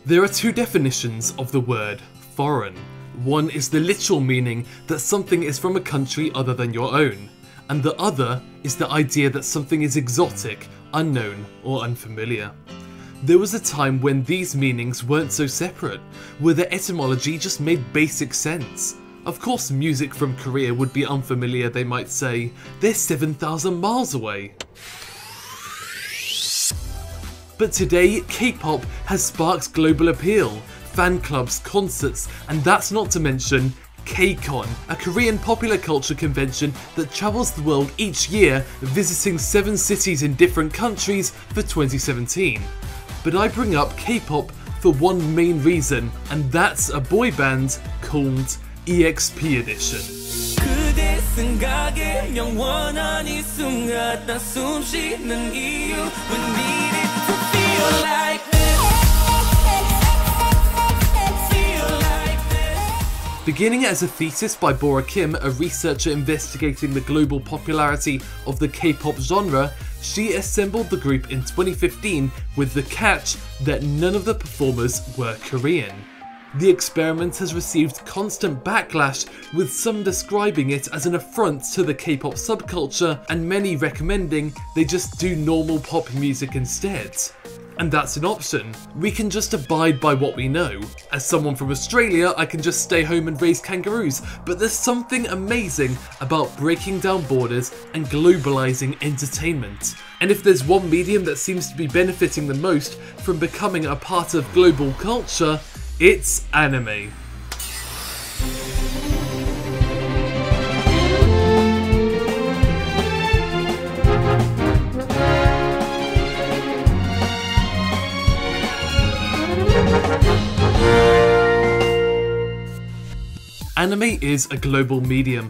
There are two definitions of the word foreign. One is the literal meaning that something is from a country other than your own, and the other is the idea that something is exotic, unknown, or unfamiliar. There was a time when these meanings weren't so separate, where the etymology just made basic sense. Of course, music from Korea would be unfamiliar, they might say. They're 7,000 miles away. But today, K-pop has sparked global appeal, fan clubs, concerts, and that's not to mention K-Con, a Korean popular culture convention that travels the world each year, visiting 7 cities in different countries for 2017. But I bring up K-pop for one main reason, and that's a boy band called EXP Edition. Beginning as a thesis by Bora Kim, a researcher investigating the global popularity of the K-pop genre, she assembled the group in 2015 with the catch that none of the performers were Korean. The experiment has received constant backlash, with some describing it as an affront to the K-pop subculture and many recommending they just do normal pop music instead. And that's an option. We can just abide by what we know. As someone from Australia, I can just stay home and raise kangaroos, but there's something amazing about breaking down borders and globalizing entertainment. And if there's one medium that seems to be benefiting the most from becoming a part of global culture, it's anime. Anime is a global medium,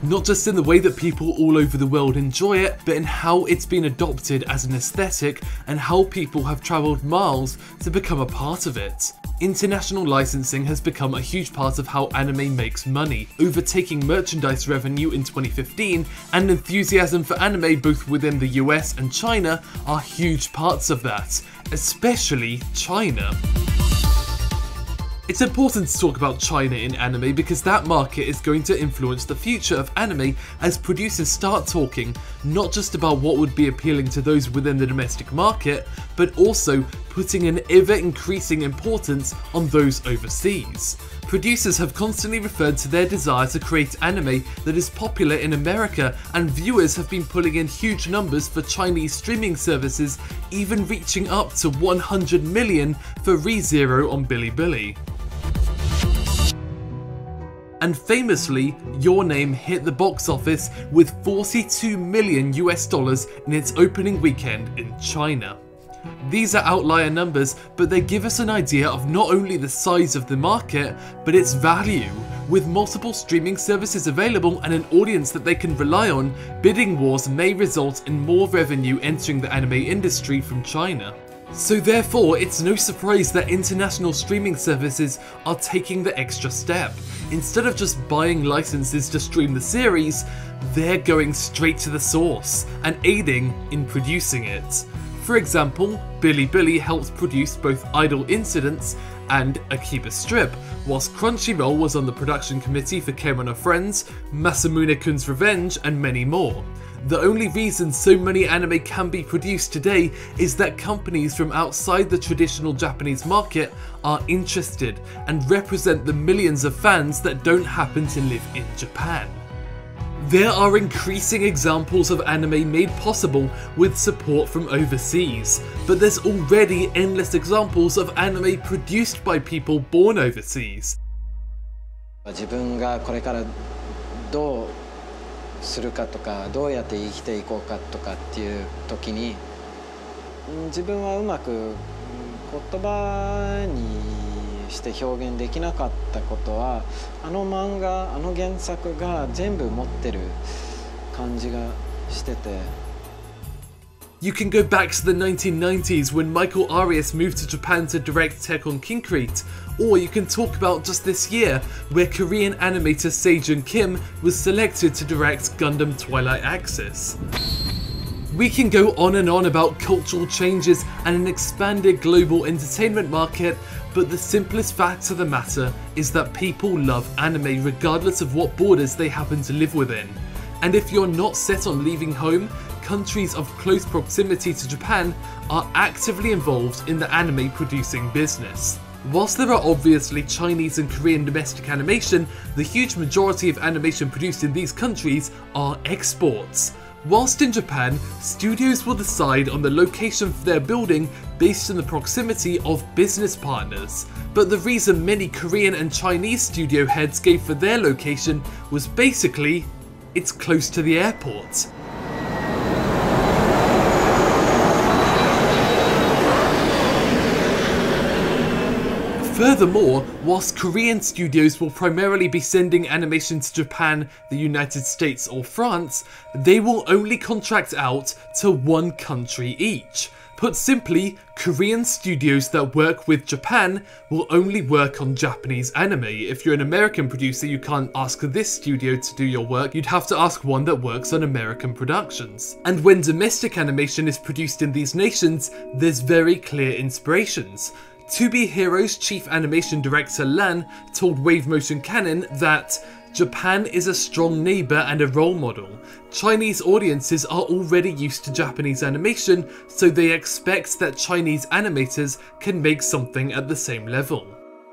not just in the way that people all over the world enjoy it, but in how it's been adopted as an aesthetic and how people have travelled miles to become a part of it. International licensing has become a huge part of how anime makes money, overtaking merchandise revenue in 2015, and enthusiasm for anime both within the US and China are huge parts of that, especially China. It's important to talk about China in anime because that market is going to influence the future of anime as producers start talking not just about what would be appealing to those within the domestic market, but also putting an ever-increasing importance on those overseas. Producers have constantly referred to their desire to create anime that is popular in America, and viewers have been pulling in huge numbers for Chinese streaming services, even reaching up to 100 million for ReZero on Bilibili. And famously, Your Name hit the box office with $42 million in its opening weekend in China. These are outlier numbers, but they give us an idea of not only the size of the market, but its value. With multiple streaming services available and an audience that they can rely on, bidding wars may result in more revenue entering the anime industry from China. So therefore, it's no surprise that international streaming services are taking the extra step. Instead of just buying licenses to stream the series, they're going straight to the source and aiding in producing it. For example, Bilibili helped produce both Idol Incidents and Akiba Strip, whilst Crunchyroll was on the production committee for Kemono Friends, Masamune-kun's Revenge, and many more. The only reason so many anime can be produced today is that companies from outside the traditional Japanese market are interested and represent the millions of fans that don't happen to live in Japan. There are increasing examples of anime made possible with support from overseas, but there's already endless examples of anime produced by people born overseas. 自分がこれからどうするかとか、どうやって生きていこうかとかっていう時に、自分はうまく言葉にして表現できなかったことは、あの漫画、あの原作が全部持ってる感じがしてて。You can go back to the 1990s when Michael Arias moved to Japan to direct Tekken Concrete, or you can talk about just this year where Korean animator Sejun Kim was selected to direct Gundam Twilight Axis. We can go on and on about cultural changes and an expanded global entertainment market, but the simplest fact of the matter is that people love anime regardless of what borders they happen to live within. And if you're not set on leaving home, countries of close proximity to Japan are actively involved in the anime producing business. Whilst there are obviously Chinese and Korean domestic animation, the huge majority of animation produced in these countries are exports. Whilst in Japan, studios will decide on the location for their building based on the proximity of business partners. But the reason many Korean and Chinese studio heads gave for their location was basically, it's close to the airport. Furthermore, whilst Korean studios will primarily be sending animation to Japan, the United States or France, they will only contract out to one country each. Put simply, Korean studios that work with Japan will only work on Japanese anime. If you're an American producer, you can't ask this studio to do your work, you'd have to ask one that works on American productions. And when domestic animation is produced in these nations, there's very clear inspirations. To Be Hero's chief animation director Lan told Wave Motion Canon that Japan is a strong neighbour and a role model. Chinese audiences are already used to Japanese animation, so they expect that Chinese animators can make something at the same level.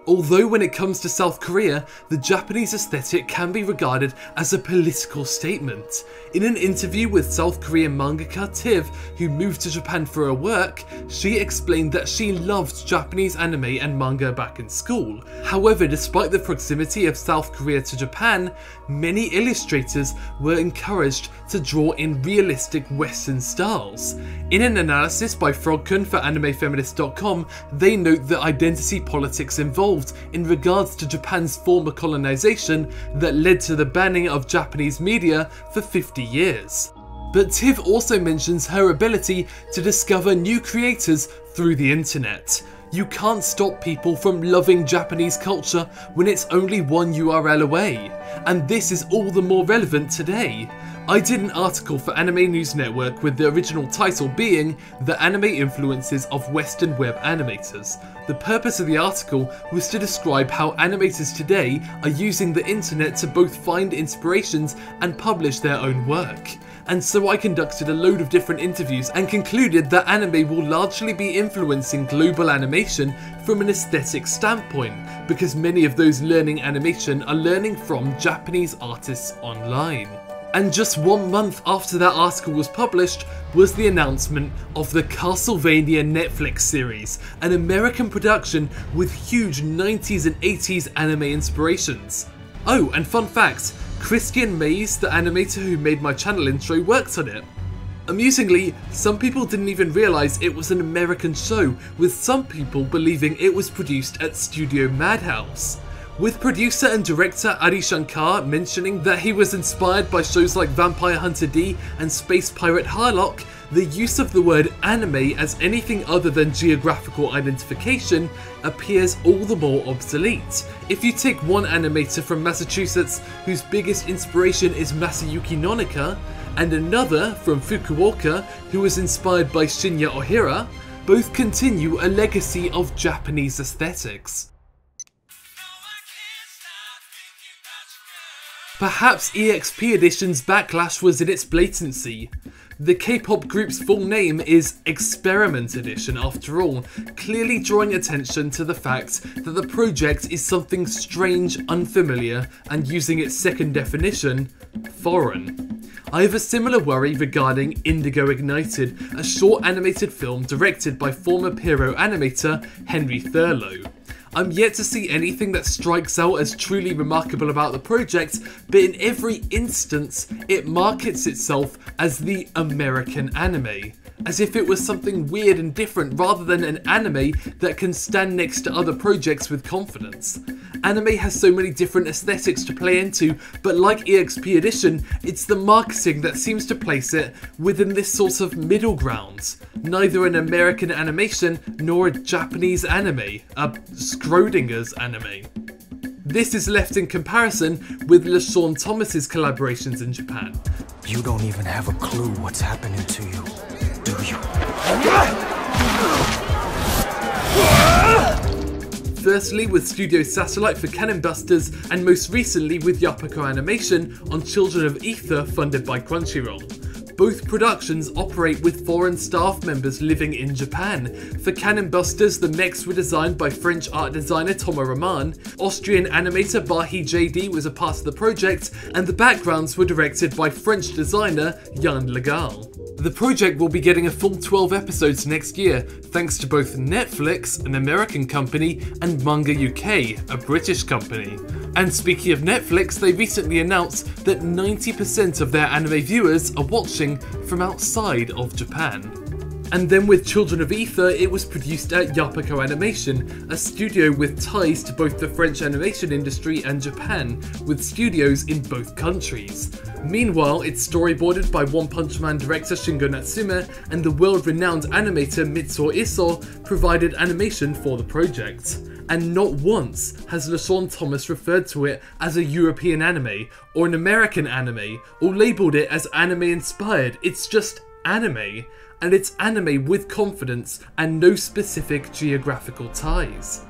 Although when it comes to South Korea, the Japanese aesthetic can be regarded as a political statement. In an interview with South Korean mangaka Tiv, who moved to Japan for her work, she explained that she loved Japanese anime and manga back in school. However, despite the proximity of South Korea to Japan, many illustrators were encouraged to draw in realistic Western styles. In an analysis by Frogkun for AnimeFeminist.com, they note the identity politics involved in regards to Japan's former colonization that led to the banning of Japanese media for 50 years. But Tiv also mentions her ability to discover new creators through the internet. You can't stop people from loving Japanese culture when it's only one URL away, and this is all the more relevant today. I did an article for Anime News Network with the original title being The Anime Influences of Western Web Animators. The purpose of the article was to describe how animators today are using the internet to both find inspirations and publish their own work. And so I conducted a load of different interviews and concluded that anime will largely be influencing global animation from an aesthetic standpoint, because many of those learning animation are learning from Japanese artists online. And just 1 month after that article was published was the announcement of the Castlevania Netflix series, an American production with huge 90s and 80s anime inspirations. Oh, and fun fact, Christian Maize, the animator who made my channel intro, worked on it. Amusingly, some people didn't even realise it was an American show, with some people believing it was produced at Studio Madhouse. With producer and director Adi Shankar mentioning that he was inspired by shows like Vampire Hunter D and Space Pirate Harlock, the use of the word anime as anything other than geographical identification appears all the more obsolete. If you take one animator from Massachusetts whose biggest inspiration is Masayuki Nonika, and another from Fukuoka who was inspired by Shinya Ohira, both continue a legacy of Japanese aesthetics. Perhaps EXP Edition's backlash was in its blatancy. The K-pop group's full name is Experiment Edition after all, clearly drawing attention to the fact that the project is something strange, unfamiliar, and using its second definition, foreign. I have a similar worry regarding Indigo Ignited, a short animated film directed by former Pyro animator Henry Thurlow. I'm yet to see anything that strikes out as truly remarkable about the project, but in every instance, it markets itself as the American anime, as if it was something weird and different rather than an anime that can stand next to other projects with confidence. Anime has so many different aesthetics to play into, but like EXP Edition, it's the marketing that seems to place it within this sort of middle ground. Neither an American animation nor a Japanese anime, a Schrodinger's anime. This is left in comparison with LeSean Thomas's collaborations in Japan. You don't even have a clue what's happening to you, do you? Firstly with Studio Satellite for Cannon Busters, and most recently with Yapako Animation on Children of Ether funded by Crunchyroll. Both productions operate with foreign staff members living in Japan. For Cannon Busters, the mechs were designed by French art designer Thomas Roman, Austrian animator Bahi JD was a part of the project, and the backgrounds were directed by French designer Yann Legal. The project will be getting a full 12 episodes next year, thanks to both Netflix, an American company, and Manga UK, a British company. And speaking of Netflix, they recently announced that 90% of their anime viewers are watching from outside of Japan. And then with Children of Ether, it was produced at Yapako Animation, a studio with ties to both the French animation industry and Japan, with studios in both countries. Meanwhile, it's storyboarded by One Punch Man director Shingo Natsume, and the world-renowned animator Mitsuo Iso provided animation for the project. And not once has LeSean Thomas referred to it as a European anime, or an American anime, or labelled it as anime inspired. It's just anime. And it's anime with confidence and no specific geographical ties.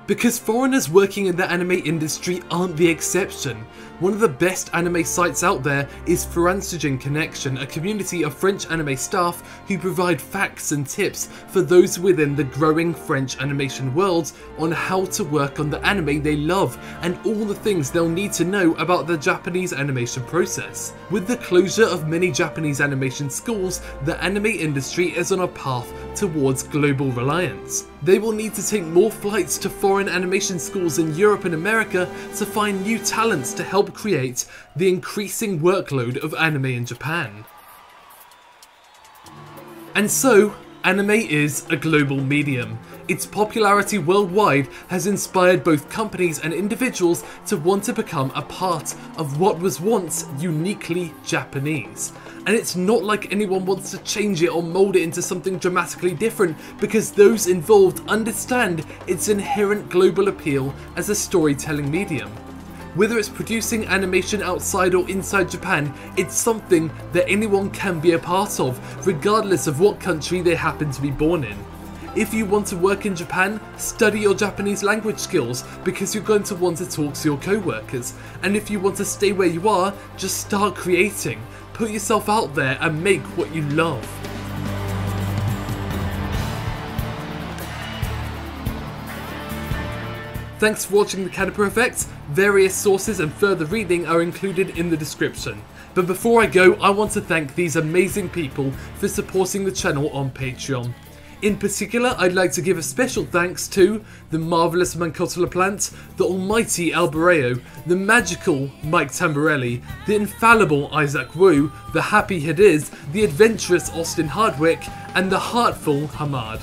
Because foreigners working in the anime industry aren't the exception. One of the best anime sites out there is Fransijin Connection, a community of French anime staff who provide facts and tips for those within the growing French animation world on how to work on the anime they love and all the things they'll need to know about the Japanese animation process. With the closure of many Japanese animation schools, the anime industry is on a path towards global reliance. They will need to take more flights to foreign animation schools in Europe and America to find new talents to help create the increasing workload of anime in Japan. And so, anime is a global medium. Its popularity worldwide has inspired both companies and individuals to want to become a part of what was once uniquely Japanese. And it's not like anyone wants to change it or mould it into something dramatically different, because those involved understand its inherent global appeal as a storytelling medium. Whether it's producing animation outside or inside Japan, it's something that anyone can be a part of, regardless of what country they happen to be born in. If you want to work in Japan, study your Japanese language skills, because you're going to want to talk to your co-workers. And if you want to stay where you are, just start creating. Put yourself out there and make what you love. Thanks for watching the Canipa Effect. Various sources and further reading are included in the description. But before I go, I want to thank these amazing people for supporting the channel on Patreon. In particular, I'd like to give a special thanks to the marvellous Mancotola Plant, the almighty Albareo, the magical Mike Tamborelli, the infallible Isaac Wu, the happy Hadiz, the adventurous Austin Hardwick, and the heartful Hamad.